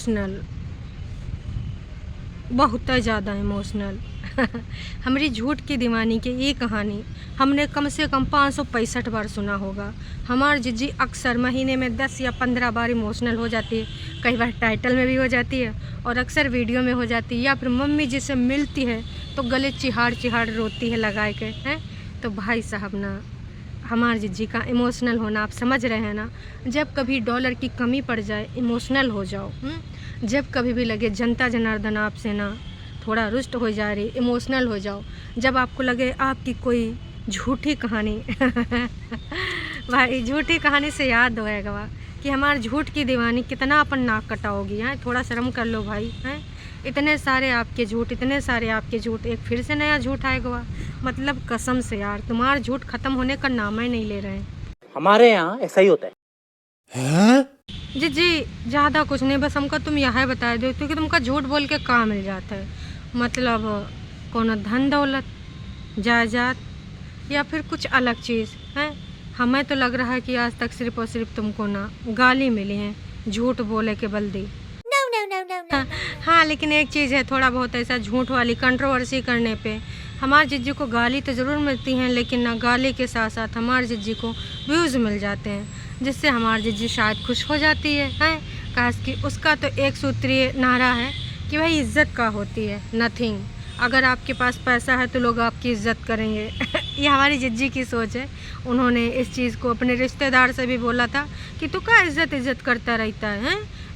Emotional, बहुत ज़्यादा emotional. हमारी झूठ की दीवानी की ये कहानी हमने कम से कम 565 बार सुना होगा। हमारी जिज्जी अक्सर महीने में 10 या 15 बार इमोशनल हो जाती है। कई बार टाइटल में भी हो जाती है और अक्सर वीडियो में हो जाती है, या फिर मम्मी जिसे मिलती है तो गले चिहाड़ चिहाड़ रोती है लगाए के हैं। तो भाई साहब ना, हमारे जिज्जी का इमोशनल होना आप समझ रहे हैं ना। जब कभी डॉलर की कमी पड़ जाए इमोशनल हो जाओ। जब कभी भी लगे जनता जनार्दन आपसे ना थोड़ा रुष्ट हो जा रही, इमोशनल हो जाओ। जब आपको लगे आपकी कोई झूठी कहानी भाई झूठी कहानी से याद होएगा कि हमारे झूठ की दीवानी कितना अपन नाक कटाओगी हैं। थोड़ा शर्म कर लो भाई हैं। इतने सारे आपके झूठ, इतने सारे आपके झूठ, एक फिर से नया झूठ आएगा। मतलब कसम से यार, तुम्हारा झूठ खत्म होने का नाम ही नहीं ले रहे हैं। हमारे यहाँ ऐसा ही होता है। जी जी, ज़्यादा कुछ नहीं, बस हमको तुम यह बता दो क्योंकि तुमका झूठ बोल के काम मिल जाता है। मतलब कोनो धन दौलत, जायदाद या फिर कुछ अलग चीज़ है। हमें तो लग रहा है कि आज तक सिर्फ और सिर्फ तुमको ना गाली मिली है झूठ बोले के बल्दी। हाँ, लेकिन एक चीज़ है, थोड़ा बहुत ऐसा झूठ वाली कंट्रोवर्सी करने पे हमारे जिज्जी को गाली तो ज़रूर मिलती हैं, लेकिन ना गाली के साथ साथ हमारे जिज्जी को व्यूज़ मिल जाते हैं, जिससे हमारी जिज्जी शायद खुश हो जाती है काश कि उसका तो एक सूत्रीय नारा है कि भाई इज़्ज़त का होती है नथिंग। अगर आपके पास पैसा है तो लोग आपकी इज़्ज़त करेंगे। ये हमारी जिज्जी की सोच है। उन्होंने इस चीज़ को अपने रिश्तेदार से भी बोला था कि तू क्या इज़्ज़त करता रहता है,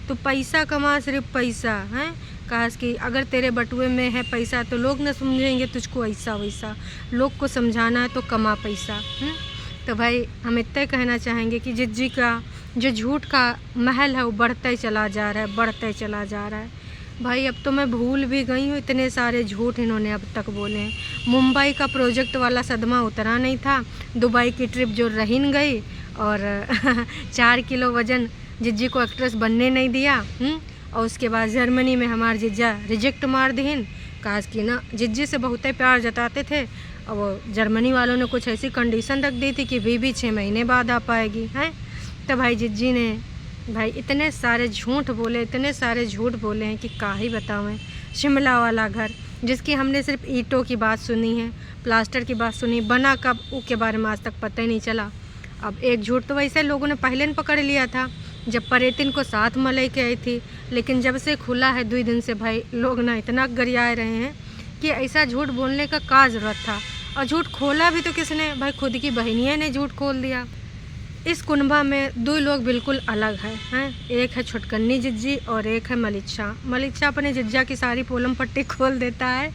तो पैसा कमा, सिर्फ पैसा है। काश कि अगर तेरे बटुए में है पैसा तो लोग न समझेंगे तुझको ऐसा वैसा। लोग को समझाना है तो कमा पैसा। तो भाई हम इतना कहना चाहेंगे कि जिज्जी का जो झूठ का महल है वो बढ़ता ही चला जा रहा है, बढ़ता ही चला जा रहा है। भाई अब तो मैं भूल भी गई हूँ, इतने सारे झूठ इन्होंने अब तक बोले हैं। मुंबई का प्रोजेक्ट वाला सदमा उतरा नहीं था, दुबई की ट्रिप जो रहीन गई, और 4 किलो वज़न जिज्जी को एक्ट्रेस बनने नहीं दिया। और उसके बाद जर्मनी में हमारे जिज्जा रिजेक्ट मार दीन। काश की ना जिज्जी से बहुत ही प्यार जताते थे, और वो जर्मनी वालों ने कुछ ऐसी कंडीशन रख दी थी कि बीबी 6 महीने बाद आ पाएगी हैं। तो भाई जिज्जी ने भाई इतने सारे झूठ बोले, इतने सारे झूठ बोले हैं कि क्या ही बताऊँ। शिमला वाला घर जिसकी हमने सिर्फ ईंटों की बात सुनी है, प्लास्टर की बात सुनी, बना कब उसके बारे में आज तक पता ही नहीं चला। अब एक झूठ तो वैसे लोगों ने पहले न पकड़ लिया था जब परेतिन को साथ में लेके आई थी, लेकिन जब से खुला है 2 दिन से भाई लोग ना इतना गरियाए रहे हैं कि ऐसा झूठ बोलने का क्या ज़रूरत था। और झूठ खोला भी तो किसने, भाई खुद की बहनिया ने झूठ खोल दिया। इस कुनबा में 2 लोग बिल्कुल अलग हैं। एक है छुटकन्नी जिज्जी और एक है मलिच्छा। मलिच्छा अपने जिज्जा की सारी पोलम पट्टी खोल देता है,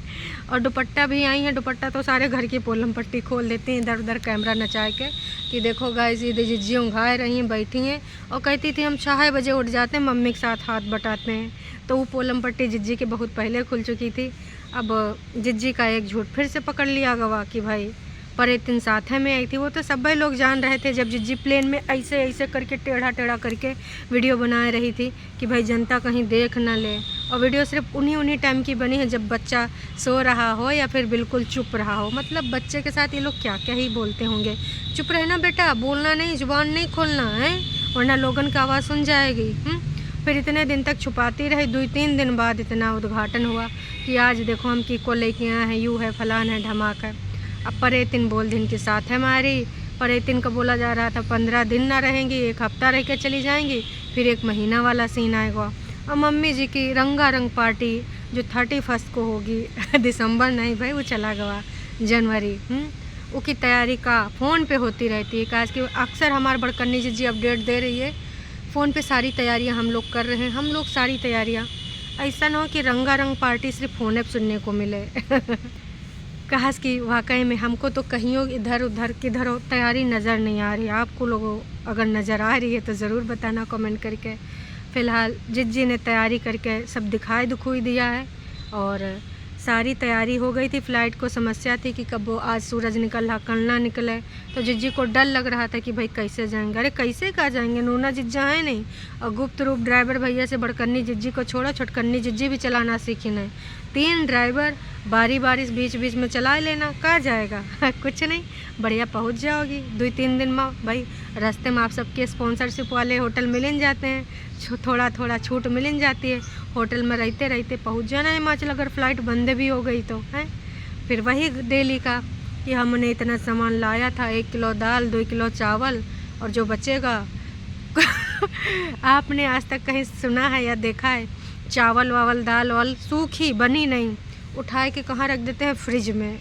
और दुपट्टा भी आई है, दुपट्टा तो सारे घर की पोलम पट्टी खोल देती हैं इधर उधर कैमरा नचा के कि देखो गाइस ये जिज्जी उंघाए रही हैं, बैठी हैं, और कहती थी हम 6 बजे उठ जाते हैं, मम्मी के साथ हाथ बटाते हैं। तो वो पोलम पट्टी जिज्जी के बहुत पहले खुल चुकी थी। अब जिज्जी का एक झूठ फिर से पकड़ लिया गवा कि भाई परेतिन साथ में आई थी। वो तो सब लोग जान रहे थे जब जिज्जी प्लेन में ऐसे ऐसे करके टेढ़ा टेढ़ा करके वीडियो बना रही थी कि भाई जनता कहीं देख ना ले। और वीडियो सिर्फ उन्हीं टाइम की बनी है जब बच्चा सो रहा हो या फिर बिल्कुल चुप रहा हो। मतलब बच्चे के साथ ये लोग क्या क्या ही बोलते होंगे। चुप रहना बेटा, बोलना नहीं, जुबान नहीं खोलना है, वरना लोगन का आवाज़ सुन जाएगी। फिर इतने दिन तक छुपाती रही, 2-3 दिन बाद इतना उद्घाटन हुआ कि आज देखो हम की को लेके आए हैं, यूँ है, फलान है, धमाका है। अब परेतिन बोल दिन के साथ है हमारी। परेतिन का बोला जा रहा था 15 दिन ना रहेंगी, 1 हफ्ता रह के चली जाएंगी, फिर 1 महीना वाला सीन आएगा। और मम्मी जी की रंगारंग पार्टी जो 31 को होगी दिसंबर नहीं भाई, वो चला गया जनवरी। उसकी तैयारी का फ़ोन पे होती रहती है। काश कि अक्सर हमारे बड़कन्नी जी अपडेट दे रही है, फ़ोन पे सारी तैयारियां हम लोग कर रहे हैं। हम लोग सारी तैयारियां, ऐसा ना हो कि रंगारंग पार्टी सिर्फ फ़ोन पे सुनने को मिले। काश कि वाकई में हमको तो कहीं इधर उधर किधर तैयारी नज़र नहीं आ रही। आपको लोगों अगर नज़र आ रही है तो ज़रूर बताना कमेंट करके। फ़िलहाल जिज्जी ने तैयारी करके सब दिखाई दुखोई दिया है, और सारी तैयारी हो गई थी। फ़्लाइट को समस्या थी कि कब वो आज सूरज निकल रहा, कल ना निकले, तो जिज्जी को डर लग रहा था कि भाई कैसे जाएंगे। अरे कैसे कहाँ जाएंगे, नूना जिज्जा है नहीं, और गुप्त रूप ड्राइवर भैया से बड़कन्नी जिज्जी को छोड़ा, छुटकन्नी जिज्जी भी चलाना सीखी नहीं। 3 ड्राइवर बारी बारी बीच बीच में चला लेना, कहाँ जाएगा कुछ नहीं, बढ़िया पहुंच जाओगी 2-3 दिन में। भाई रास्ते में आप सबके स्पॉन्सरशिप वाले होटल मिल जाते हैं, थोड़ा थोड़ा छूट मिल जाती है, होटल में रहते रहते पहुंच जाना हिमाचल, अगर फ़्लाइट बंद भी हो गई तो है। फिर वही डेली का कि हमने इतना सामान लाया था, 1 किलो दाल, 2 किलो चावल, और जो बचेगा आपने आज तक कहीं सुना है या देखा है चावल वावल दाल वाल सूखी बनी नहीं, उठाए के कहाँ रख देते हैं, फ्रिज में।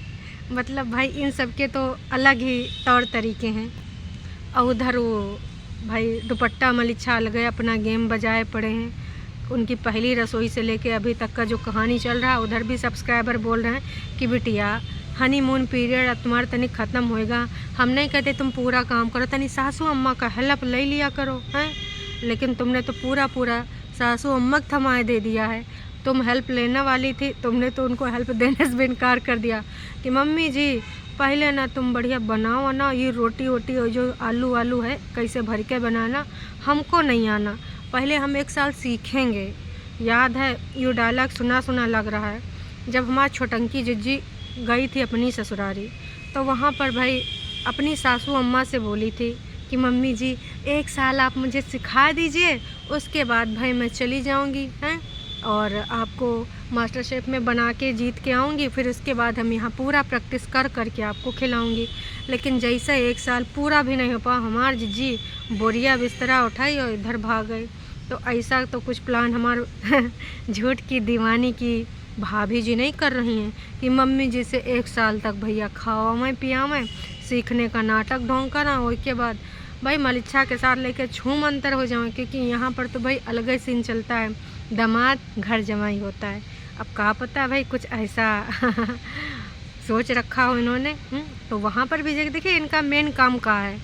मतलब भाई इन सब के तो अलग ही तौर तरीके हैं। और उधर वो भाई दुपट्टा मलिच्छा अलग है, अपना गेम बजाए पड़े हैं। उनकी पहली रसोई से लेके अभी तक का जो कहानी चल रहा है, उधर भी सब्सक्राइबर बोल रहे हैं कि बिटिया हनीमून पीरियड अब तुम्हारा तनिक ख़त्म होएगा, हम नहीं कहते तुम पूरा काम करो, तनी सासू अम्मा का हेल्प ले लिया करो हैं। लेकिन तुमने तो पूरा सासू अम्मा को थमाए दे दिया है। तुम हेल्प लेने वाली थी, तुमने तो उनको हेल्प देने से भी इनकार कर दिया कि मम्मी जी पहले ना तुम बढ़िया बनाओ ना, ये रोटी वोटी और जो आलू है कैसे भर के बनाना, हमको नहीं आना, पहले हम 1 साल सीखेंगे। याद है ये डायलॉग सुना लग रहा है। जब हमारी छोटंकी जिज्जी गई थी अपनी ससुरारी, तो वहाँ पर भाई अपनी सासू अम्मा से बोली थी कि मम्मी जी 1 साल आप मुझे सिखा दीजिए, उसके बाद भाई मैं चली जाऊँगी हैं, और आपको मास्टर शेफ़ में बना के जीत के आऊँगी, फिर उसके बाद हम यहाँ पूरा प्रैक्टिस कर के आपको खिलाऊँगी। लेकिन जैसे 1 साल पूरा भी नहीं हो पाया, हमार जिज्जी बोरिया बिस्तरा उठाई और इधर भाग गई। तो ऐसा तो कुछ प्लान हमार झूठ की दीवानी की भाभी जी नहीं कर रही हैं कि मम्मी जी से 1 साल तक भैया खावा पिया में सीखने का नाटक ढोंग करा, उसके बाद भाई मलिच्छा के साथ लेके छूम अंतर हो जाऊँ, क्योंकि यहाँ पर तो भाई अलग ही सीन चलता है, दामाद घर जमाई होता है। अब कहाँ पता है भाई कुछ ऐसा सोच रखा हो इन्होंने। तो वहाँ पर भी देखिए इनका मेन काम का है,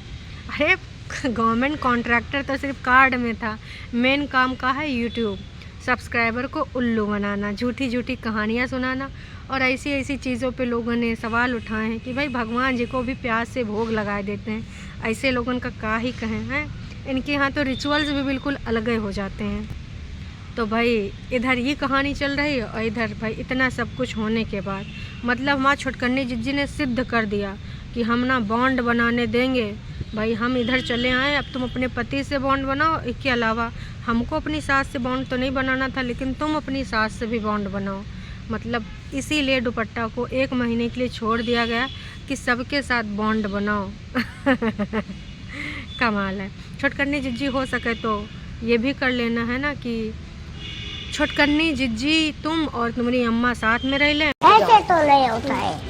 अरे गवर्नमेंट कॉन्ट्रैक्टर तो सिर्फ कार्ड में था, मेन काम का है यूट्यूब, सब्सक्राइबर को उल्लू बनाना, झूठी कहानियाँ सुनाना। और ऐसी चीज़ों पे लोगों ने सवाल उठाए हैं कि भाई भगवान जी को भी प्याज से भोग लगा देते हैं, ऐसे लोगों का क्या ही कहें हैं। इनके यहाँ तो रिचुअल्स भी बिल्कुल अलग ही हो जाते हैं। तो भाई इधर ये कहानी चल रही है, और इधर भाई इतना सब कुछ होने के बाद मतलब हमारे छोटकन्नी जिज्जी ने सिद्ध कर दिया कि हम ना बॉन्ड बनाने देंगे। भाई हम इधर चले आए, अब तुम अपने पति से बॉन्ड बनाओ, इसके अलावा हमको अपनी सास से बॉन्ड तो नहीं बनाना था, लेकिन तुम अपनी सास से भी बॉन्ड बनाओ। मतलब इसीलिए दुपट्टा को 1 महीने के लिए छोड़ दिया गया कि सबके साथ बॉन्ड बनाओ कमाल है। छोटकन्नी जिज्जी हो सके तो ये भी कर लेना है ना कि छोटकन्नी जिज्जी तुम और तुम्हारी अम्मा साथ में रह लें। ऐसे तो नहीं होता है,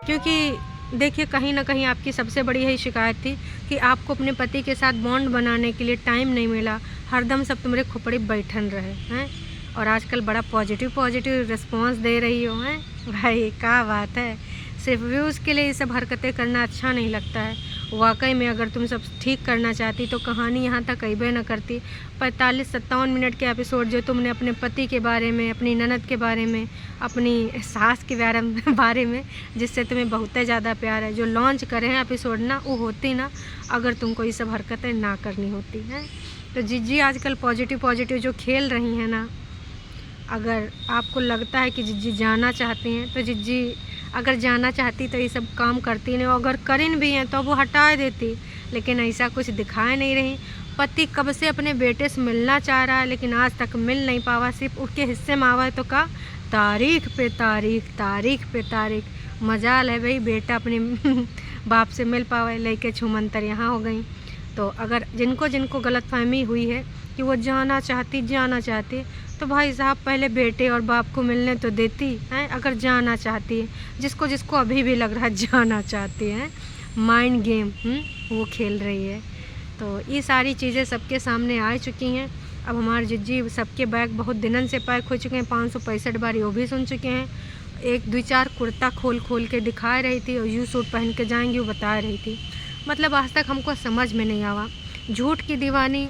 क्योंकि देखिए कहीं ना कहीं आपकी सबसे बड़ी यही शिकायत थी कि आपको अपने पति के साथ बॉन्ड बनाने के लिए टाइम नहीं मिला, हरदम सब तुम्हारे खोपड़ी बैठन रहे हैं। और आजकल बड़ा पॉजिटिव रिस्पांस दे रही हो हैं भाई, क्या बात है। सिर्फ व्यूज़ के लिए ये सब हरकतें करना अच्छा नहीं लगता है। वाकई में अगर तुम सब ठीक करना चाहती तो कहानी यहाँ तक अइबे न करती। 45-57 मिनट के एपिसोड जो तुमने अपने पति के बारे में, अपनी ननद के बारे में, अपनी सास के बारे में जिससे तुम्हें बहुत ज़्यादा प्यार है, जो लॉन्च करे हैं एपिसोड ना, वो होती ना अगर तुमको ये सब हरकतें ना करनी होती हैं। तो जिज्जी आजकल पॉजिटिव जो खेल रही हैं ना, अगर आपको लगता है कि जिज्जी जाना चाहती हैं तो जिज्जी अगर जाना चाहती तो ये सब काम करती नहीं, अगर करें भी हैं तो वो हटा देती, लेकिन ऐसा कुछ दिखाए नहीं रही। पति कब से अपने बेटे से मिलना चाह रहा है लेकिन आज तक मिल नहीं पावा, सिर्फ उसके हिस्से में आवा है तो का तारीख पे तारीख। मजाल है भाई बेटा अपने बाप से मिल पावा, लेके छुमंतर यहाँ हो गई। तो अगर जिनको गलतफहमी हुई है कि वो जाना चाहती तो भाई साहब पहले बेटे और बाप को मिलने तो देती हैं। अगर जाना चाहती है, जिसको अभी भी लग रहा है जाना चाहती है, माइंड गेम वो खेल रही है। तो ये सारी चीज़ें सबके सामने आ चुकी हैं। अब हमारे जिज्जी सबके बैग बहुत दिनन से पैक हो चुके हैं, 565 बार वो भी सुन चुके हैं। 1-2-4 कुर्ता खोल के दिखा रही थी और यू सूट पहन के जाएंगी वो बता रही थी। मतलब आज तक हमको समझ में नहीं आवा, झूठ की दीवानी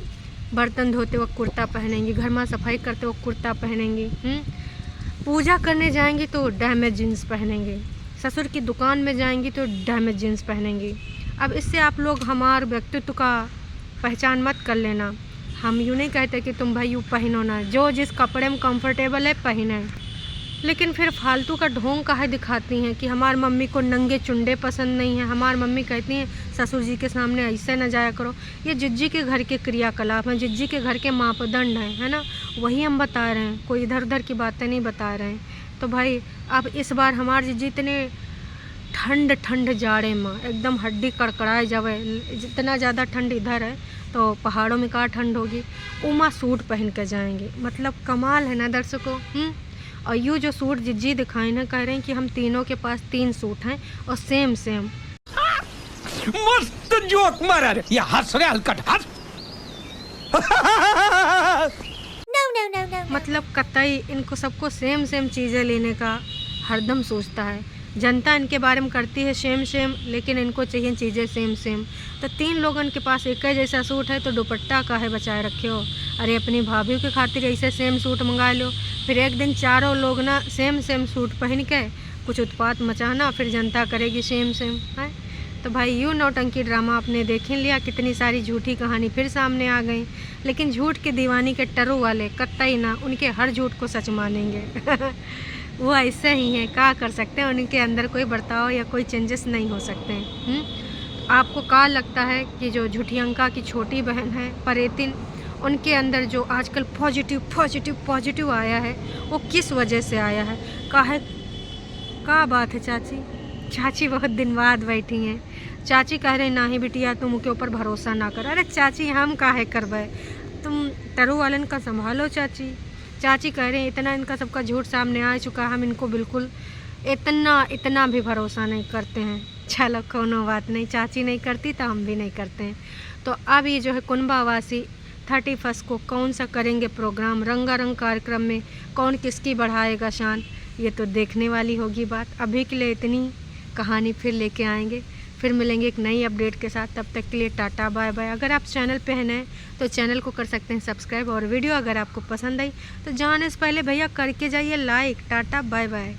बर्तन धोते वक्त कुर्ता पहनेंगी, घर में सफाई करते वक्त कुर्ता पहनेंगी, पूजा करने जाएंगी तो डैमेज जीन्स पहनेंगे, ससुर की दुकान में जाएंगी तो डैमेज जीन्स पहनेंगी। अब इससे आप लोग हमारे व्यक्तित्व का पहचान मत कर लेना। हम यूँ नहीं कहते कि तुम भाई यूँ पहनो ना, जो जिस कपड़े में कंफर्टेबल है पहने। लेकिन फिर फालतू का ढोंग काहे दिखाती हैं कि हमार मम्मी को नंगे चुंडे पसंद नहीं है, हमार मम्मी कहती हैं ससुर जी के सामने ऐसे न जाया करो। ये जिज्जी के घर के क्रियाकलाप हैं, जिज्जी के घर के मापदंड हैं, है ना, वही हम बता रहे हैं, कोई इधर उधर की बातें नहीं बता रहे हैं। तो भाई अब इस बार हमार जिज्जी इतने ठंड जाड़े में एकदम हड्डी कड़कड़ाए जावे, जितना ज़्यादा ठंड इधर है तो पहाड़ों में कहाँ ठंड होगी, उमा सूट पहन के जाएंगे। मतलब कमाल है ना दर्शकों। और यूँ जो सूट जिज्जी दिखाए ना, कह रहे हैं कि हम तीनों के पास 3 सूट हैं और सेम मस्त जोक मारा रे, ये हंस रे हलकट हंस। मतलब कतई इनको सबको सेम चीज़ें लेने का हरदम सोचता है। जनता इनके बारे में करती है सेम, लेकिन इनको चाहिए चीज़ें सेम। तो 3 लोगों के पास एक ही जैसा सूट है तो दुपट्टा काहे बचाए रखे हो? अरे अपनी भाभी के खातिर ऐसे सेम सूट मंगा लो, फिर एक दिन चारों लोग ना सेम सूट पहन के कुछ उत्पात मचाना, फिर जनता करेगी सेम है। तो भाई यूँ नौटंकी ड्रामा आपने देख लिया, कितनी सारी झूठी कहानी फिर सामने आ गई। लेकिन झूठ के दीवानी के टरू वाले कतई ना उनके हर झूठ को सच मानेंगे। वो ऐसे ही हैं, क्या कर सकते हैं, उनके अंदर कोई बर्ताव या कोई चेंजेस नहीं हो सकते हैं। आपको क्या लगता है कि जो झूठियंका की छोटी बहन है परेतिन, उनके अंदर जो आजकल पॉजिटिव आया है वो किस वजह से आया है? क्या बात है चाची बहुत दिन बाद बैठी हैं। चाची कह रहे ना ही बिटिया तुम के ऊपर भरोसा ना कर। अरे चाची हम काहे करबे, तुम टरू वालन का संभालो चाची कह रहे हैं इतना इनका सबका झूठ सामने आ चुका है, हम इनको बिल्कुल इतना भी भरोसा नहीं करते हैं। चलो कोनो बात नहीं, चाची नहीं करती तो हम भी नहीं करते हैं। तो अब ये जो है कुंभावासी 31 को कौन सा करेंगे प्रोग्राम, रंगारंग कार्यक्रम में कौन किसकी बढ़ाएगा शान, ये तो देखने वाली होगी बात। अभी के लिए इतनी कहानी फिर लेके आएंगे, फिर मिलेंगे एक नई अपडेट के साथ। तब तक के लिए टाटा बाय बाय। अगर आप चैनल पे हैं नए तो चैनल को कर सकते हैं सब्सक्राइब, और वीडियो अगर आपको पसंद आई तो जाने से पहले भैया करके जाइए लाइक। Tata bye bye.